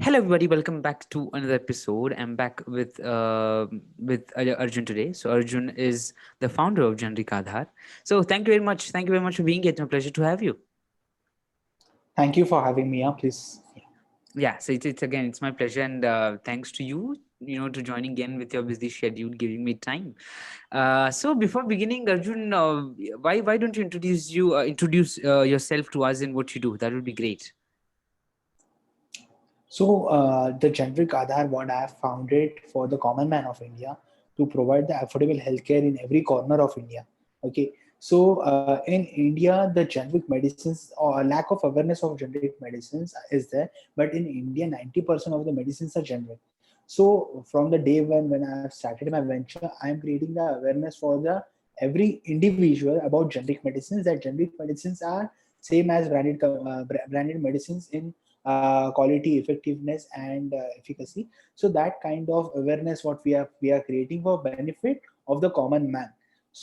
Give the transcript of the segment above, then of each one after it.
Hello, everybody. Welcome back to another episode. I'm back with Arjun today. So Arjun is the founder of Generic Aadhaar. So thank you very much. Thank you very much for being here. It's a pleasure to have you. Thank you for having me. Please. Yeah. So it's my pleasure, and thanks to you. To joining again with your busy schedule, giving me time. So before beginning, Arjun, why don't you introduce yourself to us and what you do? That would be great. The generic Aadhaar, what I have founded for the common man of India to provide the affordable healthcare in every corner of India. Okay. In India, the generic medicines or a lack of awareness of generic medicines is there, but in India, 90% of the medicines are generic. So from the day when I have started my venture, I am creating the awareness for the every individual about generic medicines. That generic medicines are same as branded medicines in quality, effectiveness, and efficacy. So that kind of awareness what we are creating for benefit of the common man.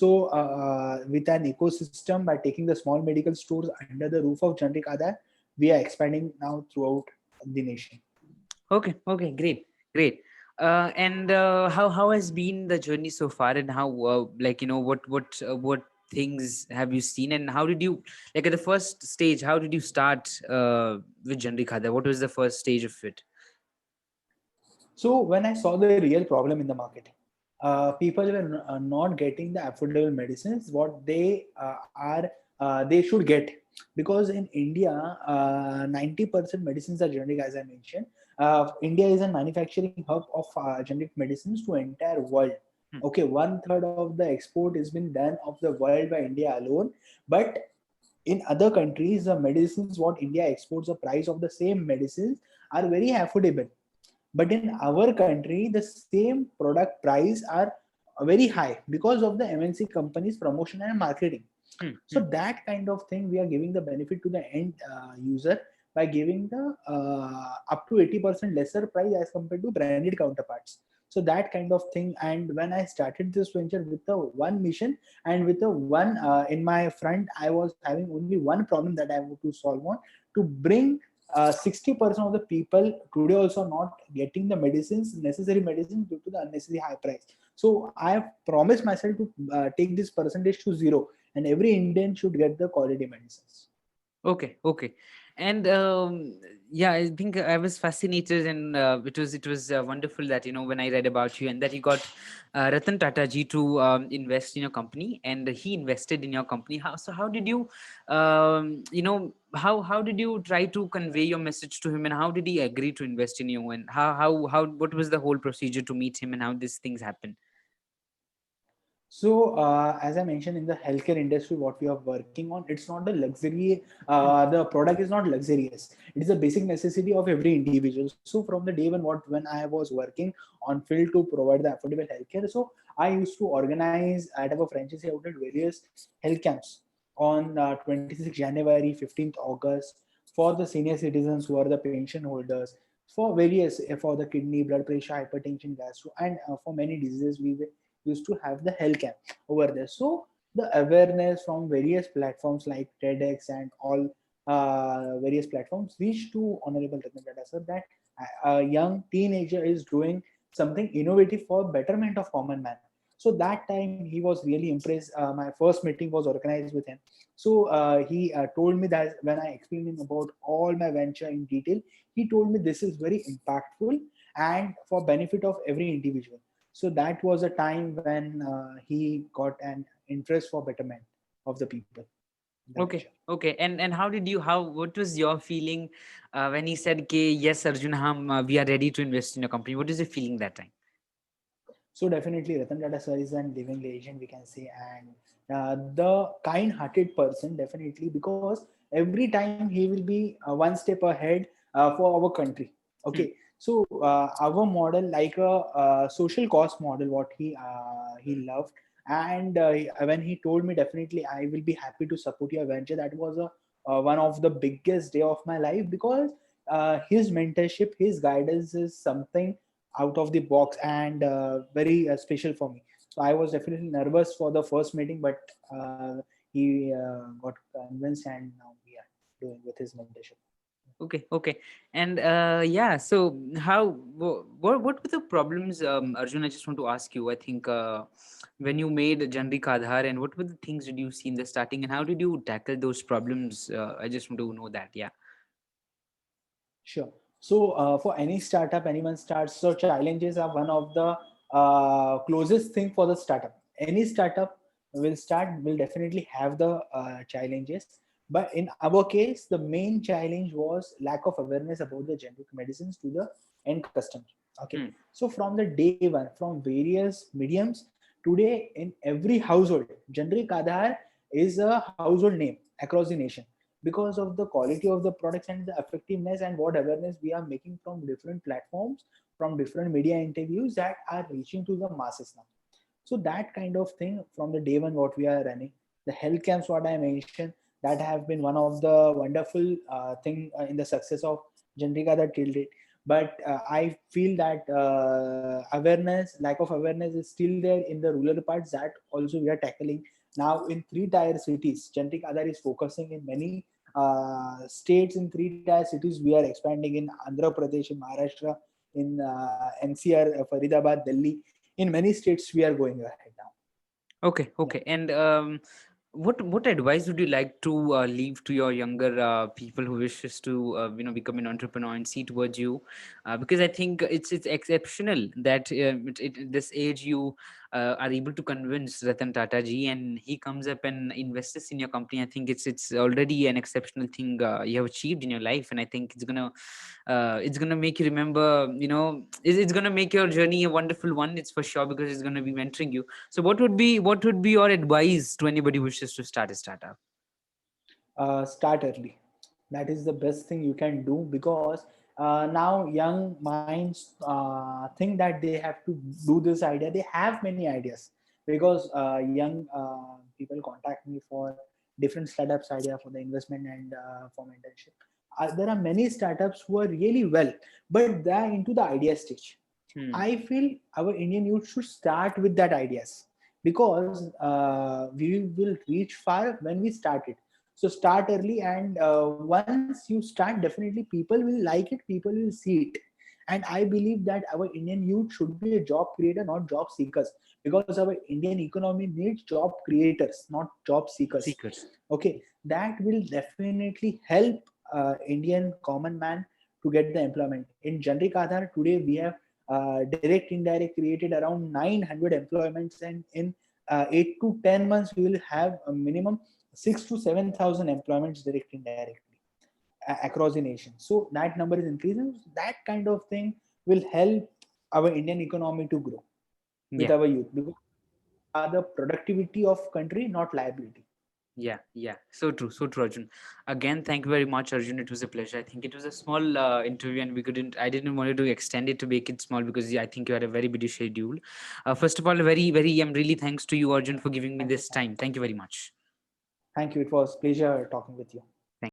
With an ecosystem, by taking the small medical stores under the roof of Generic Aadhaar, we are expanding now throughout the nation. Okay, great. And how has been the journey so far, and how what things have you seen, and how did you at the first stage? How did you start with Generic Aadhaar? What was the first stage of it? So when I saw the real problem in the market, people were not getting the affordable medicines what they should get, because in India 90% medicines are generic, as I mentioned. India is a manufacturing hub of generic medicines to entire world. Hmm. Okay, one third of the export has been done of the world by India alone, but in other countries the medicines what India exports, the price of the same medicines are very affordable, but in our country the same product price are very high because of the MNC companies promotion and marketing. Hmm. So Hmm. that kind of thing we are giving the benefit to the end user by giving the up to 80% lesser price as compared to branded counterparts. So that kind of thing. And when I started this venture with the one mission and with the one in my front, I was having only one problem that I have to solve on, to bring 60% of the people today also not getting the medicines, necessary medicines, due to the unnecessary high price. So I have promised myself to take this percentage to zero, and every Indian should get the quality medicines. Okay. And yeah, I think I was fascinated, and it was wonderful that when I read about you and that you got Ratan Tata ji to invest in your company, and he invested in your company. How did you how did you try to convey your message to him, and how did he agree to invest in you, and how what was the whole procedure to meet him, and how these things happen? As I mentioned, in the healthcare industry, what we are working on, it's not a luxury. The product is not luxurious. It is a basic necessity of every individual. So from the day when I was working on field to provide the affordable healthcare, so I used to organize at our franchise outlet various health camps on 26th January, 15th August, for the senior citizens who are the pension holders, for various for the kidney, blood pressure, hypertension, gastro, and for many diseases we used to have the health camp over there. So the awareness from various platforms like TEDx and all various platforms reached to Honorable Ratan Tata sir that a young teenager is doing something innovative for betterment of common man. So that time he was really impressed. My first meeting was organized with him. So he told me that when I explained him about all my venture in detail, he told me this is very impactful and for benefit of every individual. So that was a time when he got an interest for betterment of the people in the venture. Okay. And how did you how what was your feeling when he said, "Okay, yes, Arjun, we are ready to invest in your company"? What is your feeling that time? So definitely Ratan Tata sir is a living legend, we can say, and the kind-hearted person, definitely, because every time he will be one step ahead for our country. Hmm. Okay, so our model, like a social cost model, what he loved, and when he told me definitely I will be happy to support your venture, that was a one of the biggest day of my life, because his mentorship, his guidance is something out of the box and very special for me. So I was definitely nervous for the first meeting, but he got convinced, and now we are doing with his mentorship. Okay. And yeah, so what were the problems, Arjun? I just want to ask you. I think when you made Janrik Aadhaar, and what were the things did you see in the starting, and how did you tackle those problems? I just want to know that. Yeah. Sure. So for any startup, anyone starts, so challenges are one of the closest thing for the startup. Any startup will definitely have the challenges. But in our case, the main challenge was lack of awareness about the generic medicines to the end customer. Okay. Hmm. So from the day one, from various mediums, today in every household, generic Aadhaar is a household name across the nation because of the quality of the products and the effectiveness and what awareness we are making from different platforms, from different media interviews that are reaching to the masses now. So that kind of thing from the day one what we are running, the health camps what I mentioned, that have been one of the wonderful thing in the success of Generica that till date. But I feel that awareness, lack of awareness is still there in the rural parts that also we are tackling now in three tier cities. Generic Aadhaar is focusing in many states. In three tier cities we are expanding in Andhra Pradesh, in Maharashtra, in NCR, Faridabad, Delhi. In many states we are going ahead now. Yeah. Okay. And what advice would you like to leave to your younger people who wishes to become an entrepreneur and see towards you? Because I think it's exceptional that this age you are able to convince Ratan Tata ji, and he comes up and invests in your company. I think it's already an exceptional thing you have achieved in your life, and I think it's gonna make you remember. It's gonna make your journey a wonderful one. It's for sure, because it's gonna be mentoring you. So what would be your advice to anybody who wishes to start a startup? Start early. That is the best thing you can do, because now young minds think that they have to do this idea. They have many ideas because young people contact me for different startups idea for the investment and for mentorship. There are many startups who are really well, but they are into the idea stage. Hmm. I feel our Indian youth should start with that ideas, because we will reach far when we start it. So start early, and once you start, definitely people will like it, people will see it. And I believe that our Indian youth should be a job creator, not job seekers, because our Indian economy needs job creators, not job seekers. Seekers. Okay, that will definitely help Indian common man to get the employment. In Generic Aadhaar today we have direct indirect created around 900 employments, and in 8 to 10 months we will have a minimum 6 to 7,000 employments direct indirectly across the nation. So that number is increasing. That kind of thing will help our Indian economy to grow with Yeah. our youth, because are the productivity of country, not liability. Yeah. So true, Arjun. Again, thank you very much, Arjun. It was a pleasure. I think it was a small interview, and I didn't want to extend it to make it small, because I think you had a very busy schedule. First of all, I'm really thanks to you, Arjun, for giving me Thank you. this time. Thank you very much. Thank you. It was pleasure talking with you.